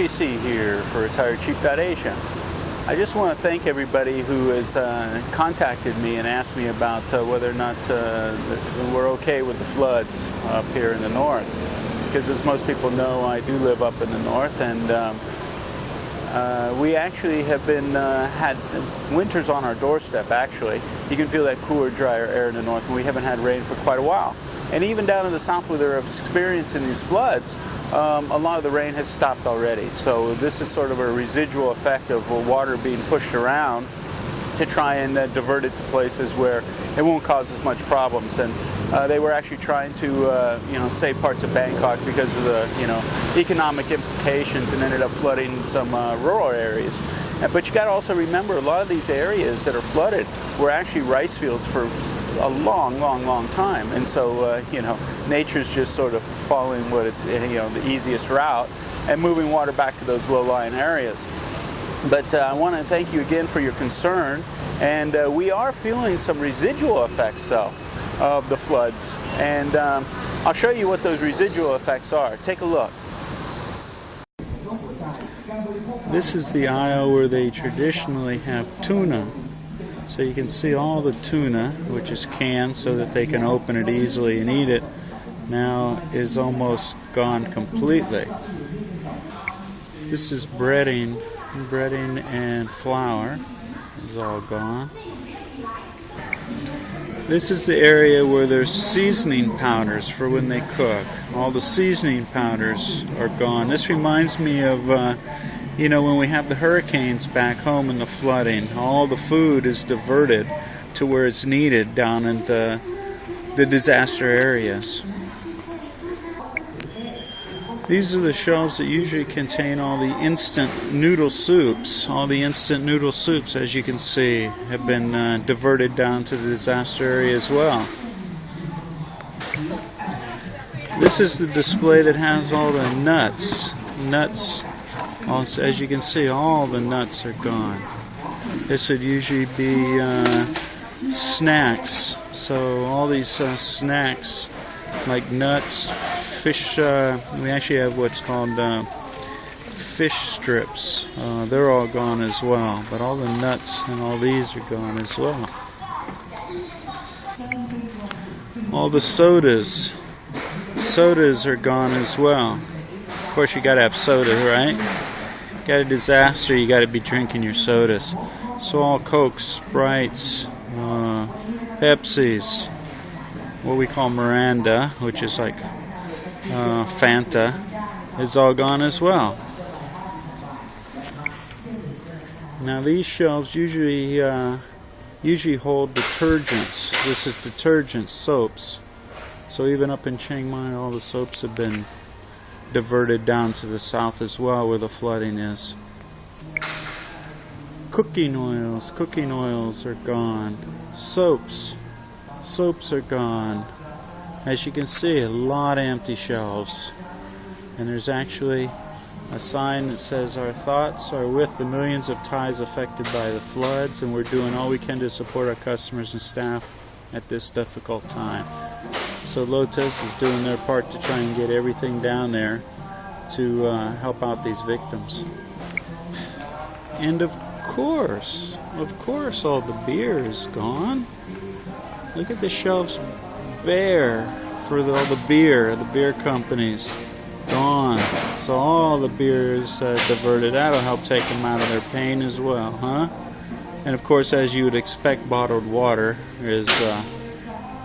Tracy here for retirecheap.asia. I just want to thank everybody who has contacted me and asked me about whether or not we're okay with the floods up here in the north. Because as most people know, I do live up in the north, and we actually have been had winters on our doorstep. Actually, you can feel that cooler, drier air in the north, and we haven't had rain for quite a while. And even down in the south where they're experiencing these floods, a lot of the rain has stopped already. So this is sort of a residual effect of water being pushed around to try and divert it to places where it won't cause as much problems. And they were actually trying to save parts of Bangkok because of the economic implications, and ended up flooding some rural areas. But you got to also remember, a lot of these areas that are flooded were actually rice fields for a long time, and so nature's just sort of following what it's the easiest route and moving water back to those low-lying areas. But I want to thank you again for your concern, and we are feeling some residual effects though of the floods, and I'll show you what those residual effects are. Take a look. This is the aisle where they traditionally have tuna. So you can see all the tuna, which is canned so that they can open it easily and eat it, now is almost gone completely. This is breading and flour is all gone. This is the area where there's seasoning powders for when they cook. All the seasoning powders are gone. This reminds me of when we have the hurricanes back home and the flooding, all the food is diverted to where it's needed down in the disaster areas. These are the shelves that usually contain all the instant noodle soups. All the instant noodle soups, as you can see, have been diverted down to the disaster area as well. This is the display that has all the nuts. Also, as you can see, all the nuts are gone. This would usually be snacks. So all these snacks, like nuts, fish, we actually have what's called fish strips. They're all gone as well. But all the nuts and all these are gone as well. All the sodas. Sodas are gone as well. Of course, you gotta have soda, right? Got a disaster, you got to be drinking your sodas. So all Cokes, Sprites, Pepsis, what we call Miranda, which is like Fanta, is all gone as well. Now these shelves usually hold detergents. This is detergent soaps. So even up in Chiang Mai, all the soaps have been diverted down to the south as well, where the flooding is. Cooking oils are gone. Soaps are gone. As you can see, a lot of empty shelves. And there's actually a sign that says, "Our thoughts are with the millions of Thais affected by the floods, and we're doing all we can to support our customers and staff at this difficult time." So Lotus is doing their part to try and get everything down there to help out these victims. And of course, all the beer is gone. Look at the shelves bare for all the beer companies. Gone. So all the beer is diverted. That'll help take them out of their pain as well, huh? And of course, as you would expect, bottled water is...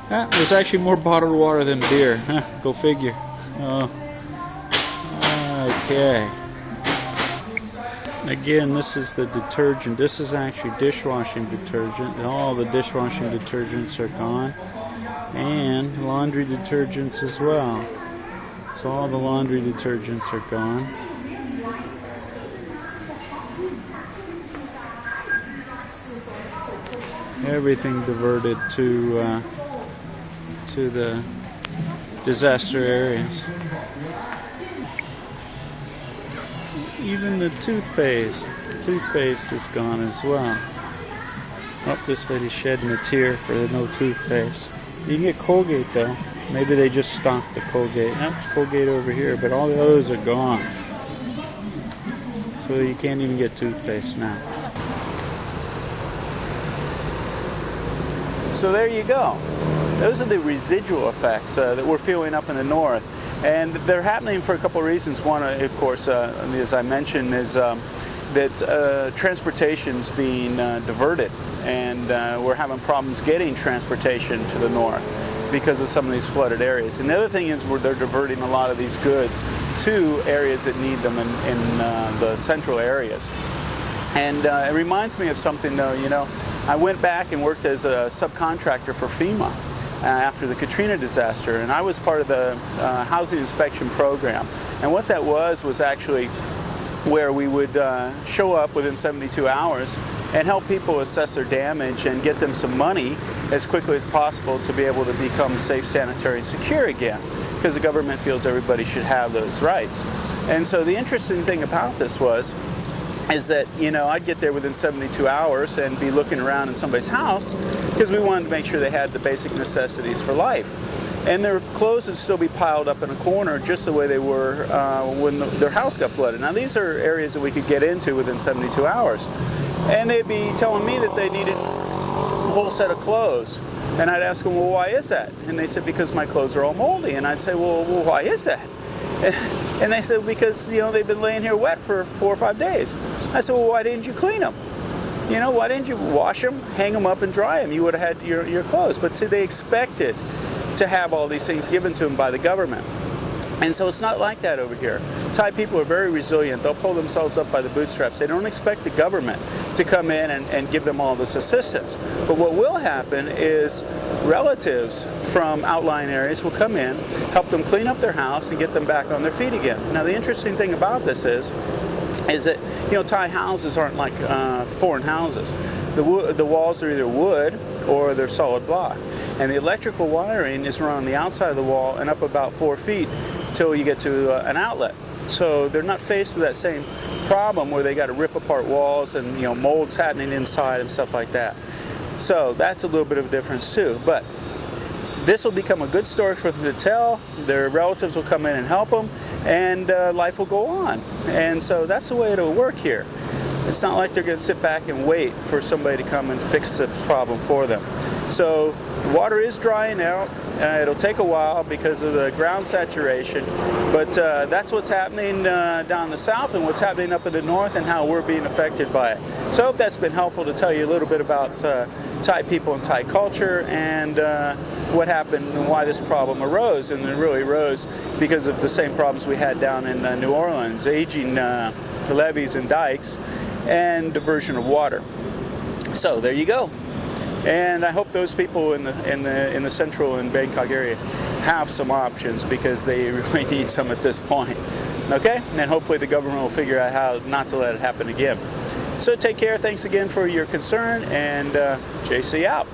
there's actually more bottled water than beer. Go figure. Okay. Again, this is the detergent. This is actually dishwashing detergent. And all the dishwashing detergents are gone. And laundry detergents as well. So all the laundry detergents are gone. Everything diverted to the disaster areas. Even the toothpaste is gone as well. Oh, this lady's shedding a tear for the no toothpaste. You can get Colgate though. Maybe they just stocked the Colgate. That's Colgate over here, but all the others are gone. So you can't even get toothpaste now. So there you go. Those are the residual effects that we're feeling up in the north. And they're happening for a couple of reasons. One, of course, as I mentioned, is that transportation's being diverted. And we're having problems getting transportation to the north because of some of these flooded areas. And the other thing is they're diverting a lot of these goods to areas that need them in the central areas. And it reminds me of something, though. You know, I went back and worked as a subcontractor for FEMA after the Katrina disaster, and I was part of the housing inspection program. And what that was actually where we would show up within 72 hours and help people assess their damage and get them some money as quickly as possible to be able to become safe, sanitary, and secure again, because the government feels everybody should have those rights. And so the interesting thing about this is that, you know, I'd get there within 72 hours and be looking around in somebody's house because we wanted to make sure they had the basic necessities for life. And their clothes would still be piled up in a corner just the way they were when their house got flooded. Now, these are areas that we could get into within 72 hours. And they'd be telling me that they needed a whole set of clothes. And I'd ask them, well, why is that? And they said, because my clothes are all moldy. And I'd say, well, why is that? And they said, because, you know, they've been laying here wet for 4 or 5 days. I said, well, why didn't you clean them? You know, why didn't you wash them, hang them up, and dry them? You would have had your clothes. But see, they expected to have all these things given to them by the government. And so it's not like that over here. Thai people are very resilient. They'll pull themselves up by the bootstraps. They don't expect the government to come in and give them all this assistance. But what will happen is relatives from outlying areas will come in, help them clean up their house, and get them back on their feet again. Now, the interesting thing about this is that, you know, Thai houses aren't like foreign houses. The walls are either wood or they're solid block. And the electrical wiring is around the outside of the wall and up about 4 feet till you get to an outlet. So they're not faced with that same problem where they got to rip apart walls and, you know, mold's happening inside and stuff like that. So that's a little bit of a difference too. But this will become a good story for them to tell. Their relatives will come in and help them, and life will go on. And so that's the way it'll work here. It's not like they're going to sit back and wait for somebody to come and fix the problem for them. So the water is drying out. It'll take a while because of the ground saturation, but that's what's happening down the south and what's happening up in the north and how we're being affected by it. So I hope that's been helpful to tell you a little bit about Thai people and Thai culture and what happened and why this problem arose. And it really arose because of the same problems we had down in New Orleans, aging levees and dikes and diversion of water. So there you go. And I hope those people in the central and Bangkok area have some options, because they really need some at this point. Okay? And hopefully the government will figure out how not to let it happen again. So take care. Thanks again for your concern, and JC out.